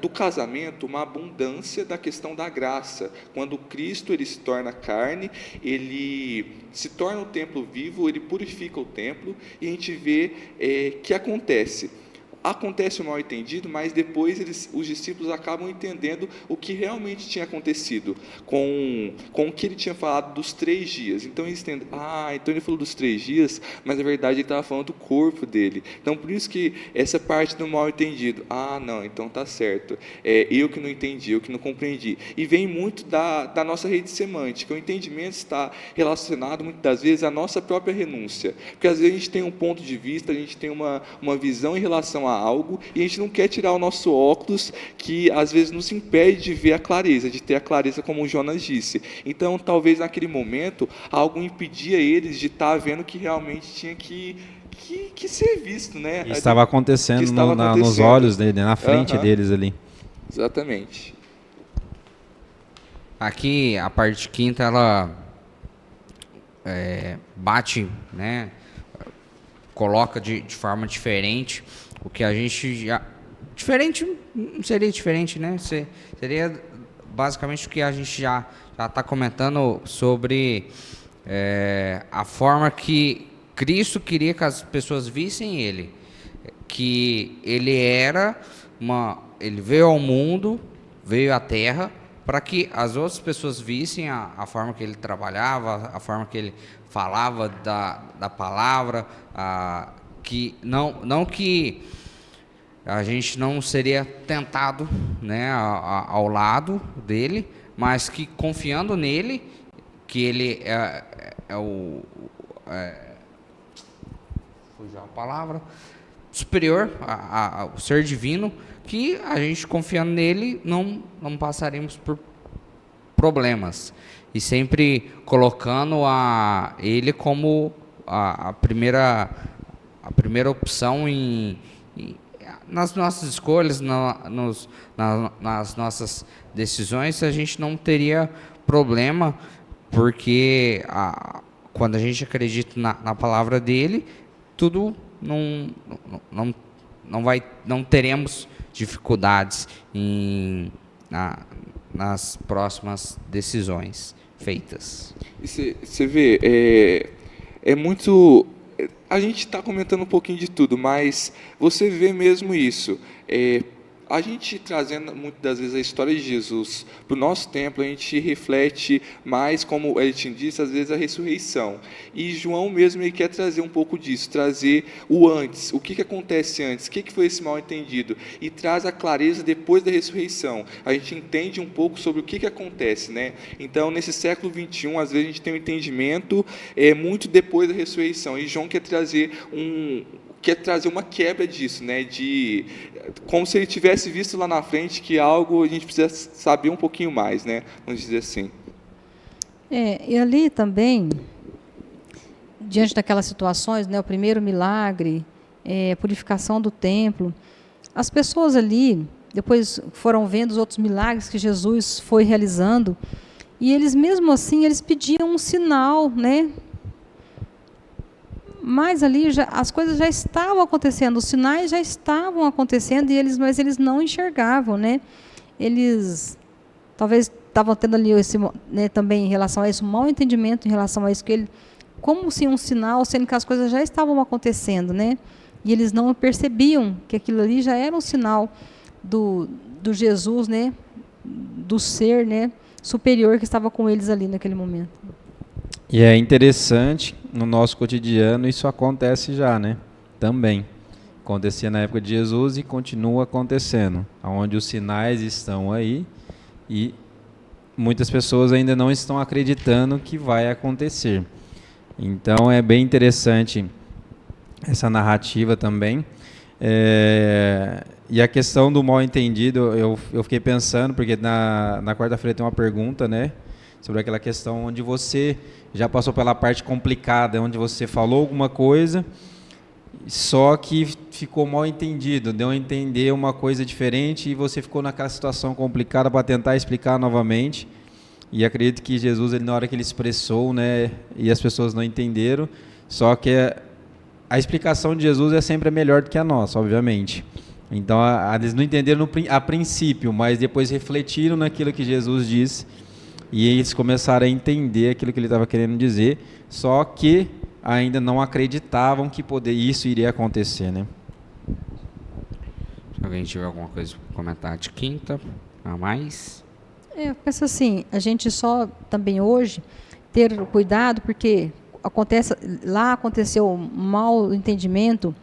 do casamento uma abundância da questão da graça. Quando Cristo ele se torna carne, ele se torna o templo vivo, ele purifica o templo, e a gente vê que acontece o mal entendido, mas depois os discípulos acabam entendendo o que realmente tinha acontecido com o que ele tinha falado dos 3 dias. Então eles entendem, então ele falou dos 3 dias, mas na verdade ele estava falando do corpo dele. Então por isso que essa parte do mal entendido, não, então tá certo, eu que não entendi, eu que não compreendi. E vem muito da nossa rede semântica. O entendimento está relacionado muitas das vezes à nossa própria renúncia, porque às vezes a gente tem um ponto de vista, a gente tem uma visão em relação a algo, e a gente não quer tirar o nosso óculos, que às vezes nos impede de ver a clareza, de ter a clareza, como o Jonas disse. Então, talvez naquele momento, algo impedia eles de estar vendo que realmente tinha que ser visto, né? E estava acontecendo, nos olhos dele, na frente deles ali. Exatamente. Aqui, a parte quinta, ela bate, né? Coloca de forma diferente o que a gente já... Diferente, não seria diferente, né? Seria basicamente o que a gente já está comentando sobre a forma que Cristo queria que as pessoas vissem ele. Que ele ele veio ao mundo, veio à terra, para que as outras pessoas vissem a forma que ele trabalhava, a forma que ele falava da palavra, que não que a gente não seria tentado, né, ao lado dele, mas que confiando nele, que ele é fugiu a palavra, superior ao ser divino, que a gente confiando nele não passaremos por problemas, e sempre colocando ele como a primeira opção nas nossas escolhas, nas nossas decisões. A gente não teria problema, porque quando a gente acredita na palavra dele, tudo não teremos dificuldades nas próximas decisões feitas. Você vê, é muito. A gente está comentando um pouquinho de tudo, mas você vê mesmo isso. A gente trazendo muitas das vezes a história de Jesus para o nosso templo, a gente reflete mais, como ele te disse, às vezes a ressurreição. E João mesmo ele quer trazer um pouco disso, trazer o antes, o que acontece antes, o que foi esse mal entendido, e traz a clareza depois da ressurreição. A gente entende um pouco sobre o que acontece, né? Então, nesse século 21, às vezes a gente tem um entendimento muito depois da ressurreição, e João quer trazer uma quebra disso, né? Como se ele tivesse visto lá na frente que algo a gente precisa saber um pouquinho mais, né? Vamos dizer assim. E ali também, diante daquelas situações, né, o primeiro milagre, a purificação do templo, as pessoas ali depois foram vendo os outros milagres que Jesus foi realizando, e eles mesmo assim eles pediam um sinal, né? Mas ali as coisas já estavam acontecendo, os sinais já estavam acontecendo, mas eles não enxergavam, né? Eles talvez estavam tendo ali né, também em relação a isso, um mau entendimento em relação a isso, como se um sinal, sendo que as coisas já estavam acontecendo, né? E eles não percebiam que aquilo ali já era um sinal do Jesus, né? Do ser, né, superior que estava com eles ali naquele momento. E é interessante, no nosso cotidiano isso acontece já, né? Também. Acontecia na época de Jesus e continua acontecendo, onde os sinais estão aí e muitas pessoas ainda não estão acreditando que vai acontecer. Então é bem interessante essa narrativa também. E a questão do mal entendido, eu fiquei pensando, porque na quarta-feira tem uma pergunta, né? Sobre aquela questão onde você já passou pela parte complicada, onde você falou alguma coisa, só que ficou mal entendido, deu a entender uma coisa diferente e você ficou naquela situação complicada para tentar explicar novamente. E acredito que Jesus, na hora que ele expressou, né, e as pessoas não entenderam, só que a explicação de Jesus é sempre melhor do que a nossa, obviamente. Então, eles não entenderam a princípio, mas depois refletiram naquilo que Jesus disse, e eles começaram a entender aquilo que ele estava querendo dizer, só que ainda não acreditavam que isso iria acontecer, né? Se alguém tiver alguma coisa para comentar de quinta, a mais? Eu penso assim, a gente só também hoje ter cuidado, porque aconteceu um mau entendimento,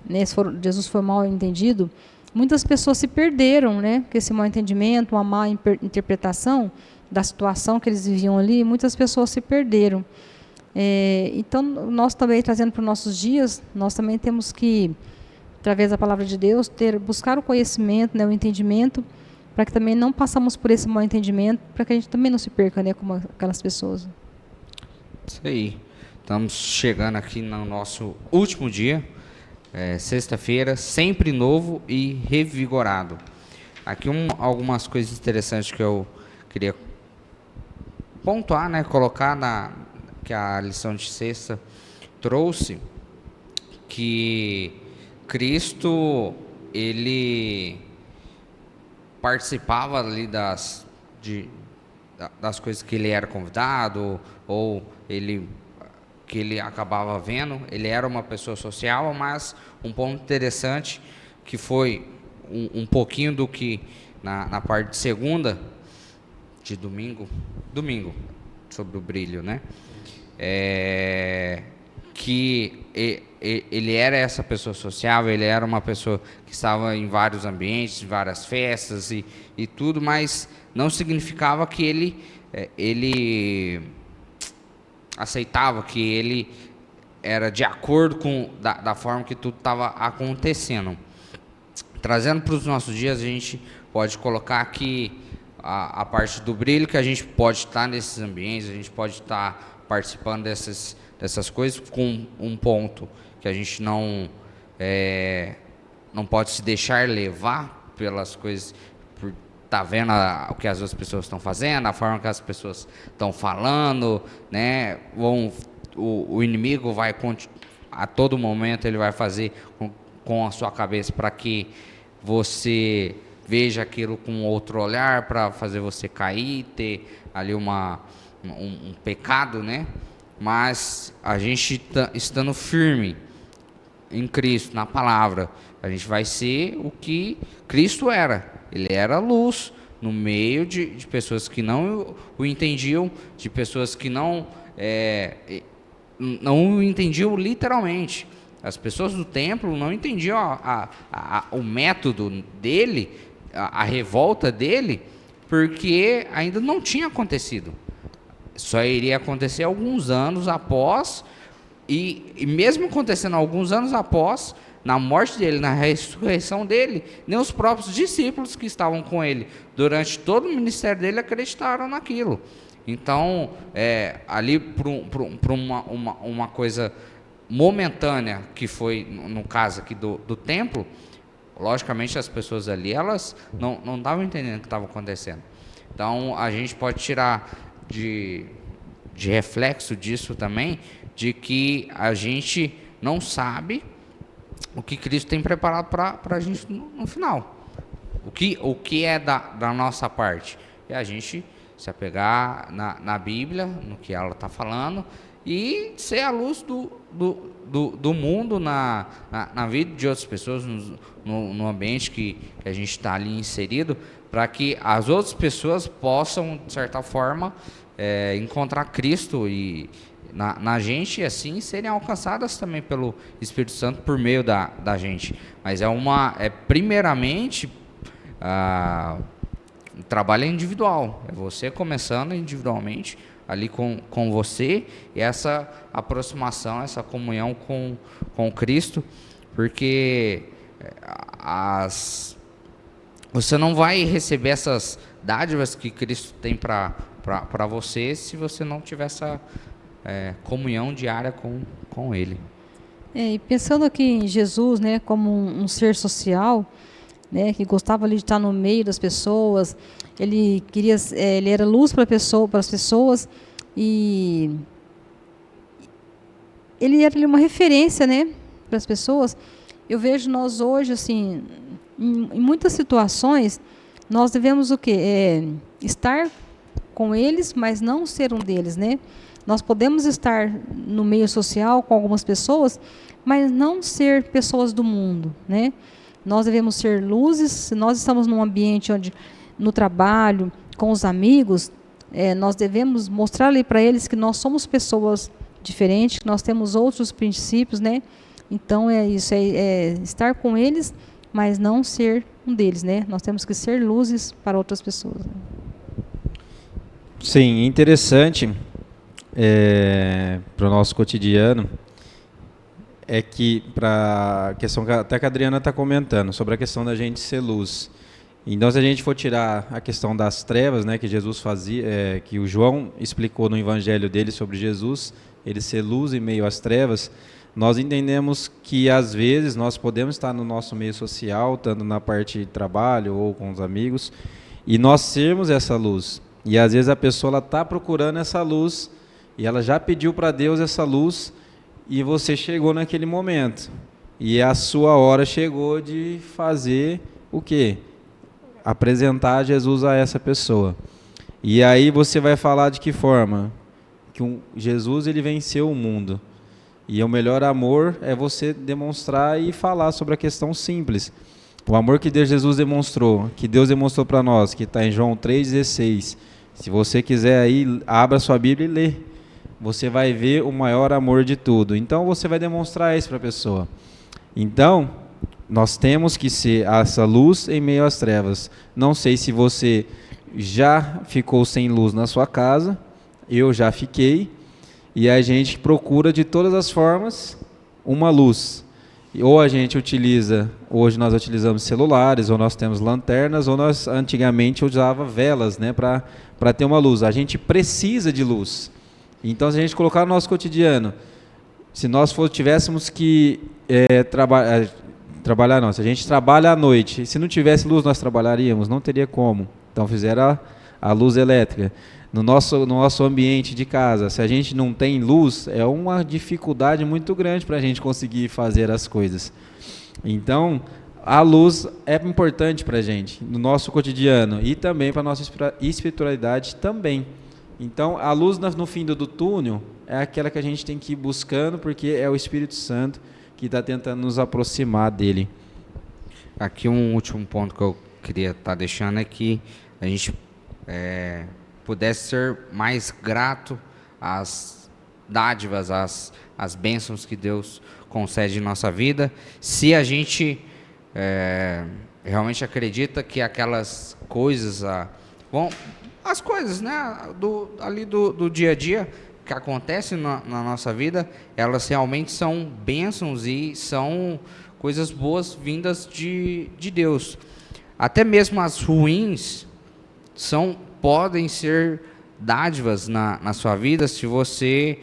né? Jesus foi mal entendido, muitas pessoas se perderam, né? Porque esse mau entendimento, uma má interpretação da situação que eles viviam ali, muitas pessoas se perderam. Então, nós também, trazendo para os nossos dias, nós também temos que, através da palavra de Deus, buscar o conhecimento, né, o entendimento, para que também não passamos por esse mau entendimento, para que a gente também não se perca, né, como aquelas pessoas. Isso aí. Estamos chegando aqui no nosso último dia, sexta-feira, sempre novo e revigorado. Aqui algumas coisas interessantes que eu queria pontuar, né, colocar que a lição de sexta trouxe, que Cristo, ele participava ali das coisas que ele era convidado, ou que ele acabava vendo. Ele era uma pessoa social, mas um ponto interessante, que foi um pouquinho do que na parte de segunda, de domingo, sobre o brilho, né? Que ele era essa pessoa sociável, ele era uma pessoa que estava em vários ambientes, em várias festas e tudo, mas não significava que ele aceitava, que ele era de acordo com da forma que tudo estava acontecendo. Trazendo para os nossos dias, a gente pode colocar aqui a parte do brilho, que a gente pode estar nesses ambientes, a gente pode estar participando dessas coisas, com um ponto que a gente não pode se deixar levar pelas coisas, por estar vendo o que as outras pessoas estão fazendo, a forma que as pessoas estão falando, né? O inimigo vai, a todo momento, ele vai fazer com a sua cabeça para que você veja aquilo com outro olhar, para fazer você cair, ter ali um pecado, né? Mas a gente estando firme em Cristo, na palavra, a gente vai ser o que Cristo era. Ele era luz no meio de pessoas que não o entendiam, de pessoas que não o entendiam literalmente. As pessoas do templo não entendiam o método dele, a revolta dele, porque ainda não tinha acontecido. Só iria acontecer alguns anos após, e mesmo acontecendo alguns anos após, na morte dele, na ressurreição dele, nem os próprios discípulos que estavam com ele durante todo o ministério dele acreditaram naquilo. Então, ali para uma coisa momentânea, que foi no caso aqui do templo, logicamente as pessoas ali, elas não estavam entendendo o que estava acontecendo. Então a gente pode tirar de reflexo disso também, de que a gente não sabe o que Cristo tem preparado para a gente no final. O que é da nossa parte? É a gente se apegar na Bíblia, no que ela está falando, e ser a luz do mundo na vida de outras pessoas, no ambiente que a gente está ali inserido, para que as outras pessoas possam, de certa forma, encontrar Cristo na gente, e assim serem alcançadas também pelo Espírito Santo por meio da gente. Mas primeiramente, o trabalho é individual, é você começando individualmente, ali com você, e essa aproximação, essa comunhão com Cristo, porque você não vai receber essas dádivas que Cristo tem para você, se você não tiver essa comunhão diária com Ele. E pensando aqui em Jesus, né, como um ser social, né, que gostava ali de estar no meio das pessoas, ele era luz para as pessoas, e ele era ali uma referência, né, para as pessoas. Eu vejo nós hoje, assim, em muitas situações, nós devemos o quê? Estar com eles, mas não ser um deles, né? Nós podemos estar no meio social com algumas pessoas, mas não ser pessoas do mundo, né? Nós devemos ser luzes. Se nós estamos num ambiente onde, no trabalho, com os amigos, nós devemos mostrar ali para eles que nós somos pessoas diferentes, que nós temos outros princípios, né? Então é isso, estar com eles, mas não ser um deles, né? Nós temos que ser luzes para outras pessoas. Sim, interessante para o nosso cotidiano é que, para a questão que até que a Adriana está comentando, sobre a questão da gente ser luz. Então, se a gente for tirar a questão das trevas, né, que Jesus fazia, que o João explicou no evangelho dele sobre Jesus, ele ser luz em meio às trevas, nós entendemos que, às vezes, nós podemos estar no nosso meio social, estando na parte de trabalho ou com os amigos, e nós sermos essa luz. E, às vezes, a pessoa está procurando essa luz, e ela já pediu para Deus essa luz, e você chegou naquele momento. E a sua hora chegou de fazer o quê? Apresentar Jesus a essa pessoa. E aí você vai falar de que forma? Que Jesus, ele venceu o mundo. E o melhor amor é você demonstrar e falar sobre a questão simples. O amor que Jesus demonstrou, que Deus demonstrou para nós, que está em João 3,16. Se você quiser aí, abra sua Bíblia e lê. Você vai ver o maior amor de tudo. Então você vai demonstrar isso para a pessoa. Então, nós temos que ser essa luz em meio às trevas. Não sei se você já ficou sem luz na sua casa, eu já fiquei. e a gente procura de todas as formas uma luz. Ou a gente utiliza, hoje nós utilizamos celulares, ou nós temos lanternas, ou nós antigamente usava velas, né, para ter uma luz. A gente precisa de luz. Então, se a gente colocar no nosso cotidiano, se nós tivéssemos que trabalhar, não, se a gente trabalha à noite, se não tivesse luz nós trabalharíamos, não teria como. Então fizeram a luz elétrica. No nosso ambiente de casa, se a gente não tem luz, é uma dificuldade muito grande para a gente conseguir fazer as coisas. Então, a luz é importante para a gente, no nosso cotidiano, e também para a nossa espiritualidade também. Então, a luz no fim do túnel é aquela que a gente tem que ir buscando, porque é o Espírito Santo que está tentando nos aproximar dele. Aqui um último ponto que eu queria estar deixando é que a gente pudesse ser mais grato às dádivas, às bênçãos que Deus concede em nossa vida, se a gente realmente acredita que aquelas coisas, as coisas, né, do dia a dia que acontecem na nossa vida, elas realmente são bênçãos e são coisas boas vindas de Deus. Até mesmo as ruins podem ser dádivas na sua vida se você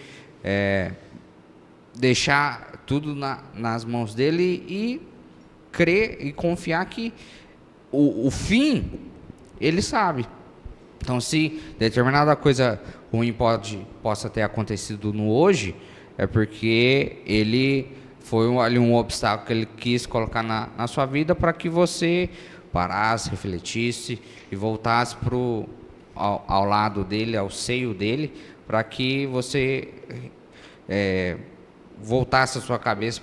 deixar tudo nas mãos dele e crer e confiar que o fim ele sabe. Então, se determinada coisa ruim possa ter acontecido no hoje, é porque ele foi ali um obstáculo que ele quis colocar na sua vida para que você parasse, refletisse e voltasse ao lado dele, ao seio dele, para que você voltasse a sua cabeça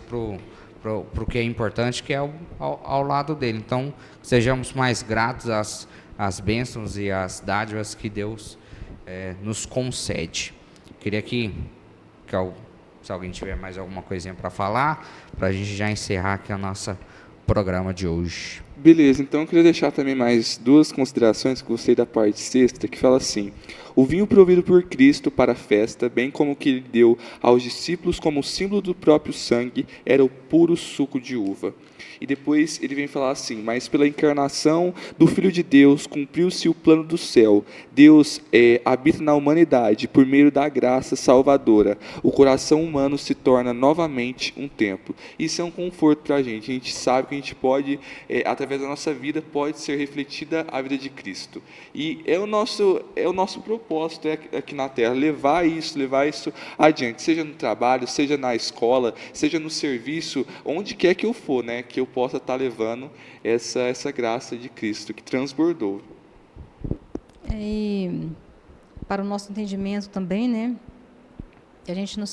para o que é importante, que é ao lado dele. Então, sejamos mais gratos às bênçãos e às dádivas que Deus nos concede. Queria que se alguém tiver mais alguma coisinha para falar, para a gente já encerrar aqui o nosso programa de hoje. Beleza, então eu queria deixar também mais duas considerações que gostei da parte sexta, que fala assim: o vinho provido por Cristo para a festa, bem como o que ele deu aos discípulos como símbolo do próprio sangue, era o puro suco de uva. E depois ele vem falar assim: mas pela encarnação do Filho de Deus cumpriu-se o plano do céu. Deus habita na humanidade por meio da graça salvadora. O coração humano se torna novamente um templo. Isso é um conforto para a gente sabe que a gente pode, através da nossa vida, pode ser refletida a vida de Cristo. E é o nosso propósito aqui na Terra, levar isso adiante, seja no trabalho, seja na escola, seja no serviço, onde quer que eu for, né, que eu possa estar levando essa graça de Cristo que transbordou. E para o nosso entendimento também, né, a gente não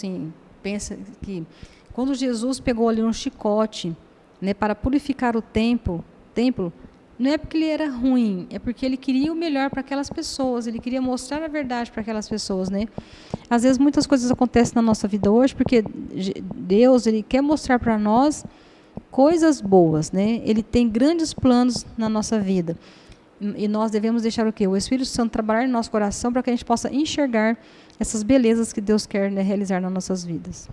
pensa que quando Jesus pegou ali um chicote, né, para purificar o templo, não é porque ele era ruim, é porque ele queria o melhor para aquelas pessoas, ele queria mostrar a verdade para aquelas pessoas, né? Às vezes muitas coisas acontecem na nossa vida hoje porque Deus, ele quer mostrar para nós coisas boas, né? Ele tem grandes planos na nossa vida. E nós devemos deixar o quê? O Espírito Santo trabalhar no nosso coração para que a gente possa enxergar essas belezas que Deus quer, né, realizar nas nossas vidas.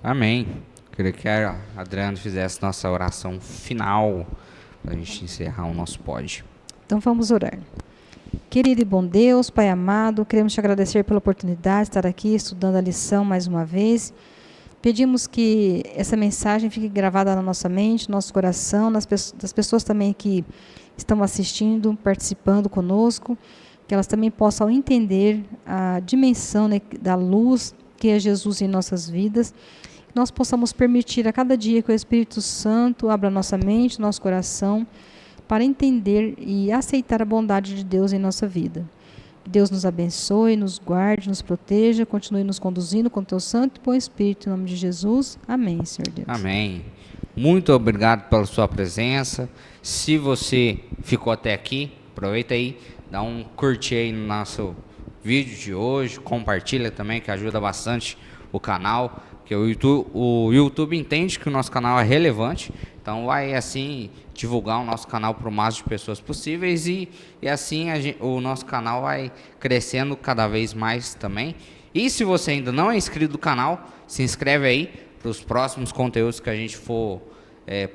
Amém. Queria que a Adriana fizesse nossa oração final para a gente encerrar o nosso pod. Então vamos orar. Querido e bom Deus, Pai amado, queremos te agradecer pela oportunidade de estar aqui estudando a lição mais uma vez. Pedimos que essa mensagem fique gravada na nossa mente, no nosso coração, das pessoas também que estão assistindo, participando conosco, que elas também possam entender a dimensão, né, da luz que é Jesus em nossas vidas. Que nós possamos permitir a cada dia que o Espírito Santo abra nossa mente, nosso coração, para entender e aceitar a bondade de Deus em nossa vida. Que Deus nos abençoe, nos guarde, nos proteja, continue nos conduzindo com o teu santo e bom Espírito, em nome de Jesus. Amém, Senhor Deus. Amém. Muito obrigado pela sua presença. Se você ficou até aqui, aproveita aí, dá um curtir aí no nosso vídeo de hoje, compartilha também, que ajuda bastante o canal, que o YouTube entende que o nosso canal é relevante, então vai assim divulgar o nosso canal para o máximo de pessoas possíveis e assim o nosso canal vai crescendo cada vez mais também E se você ainda não é inscrito do canal, se inscreve aí para os próximos conteúdos que a gente for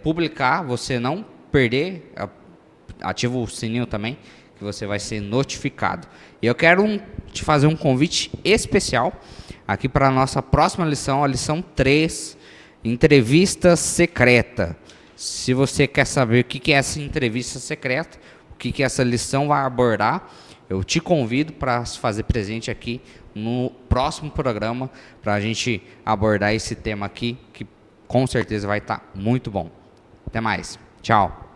publicar, você não perder, ativa o sininho também, que você vai ser notificado. E eu quero te fazer um convite especial aqui para a nossa próxima lição, a lição 3, entrevista secreta. Se você quer saber o que é essa entrevista secreta, o que essa lição vai abordar, eu te convido para se fazer presente aqui no próximo programa, para a gente abordar esse tema aqui, que com certeza vai estar muito bom. Até mais. Tchau.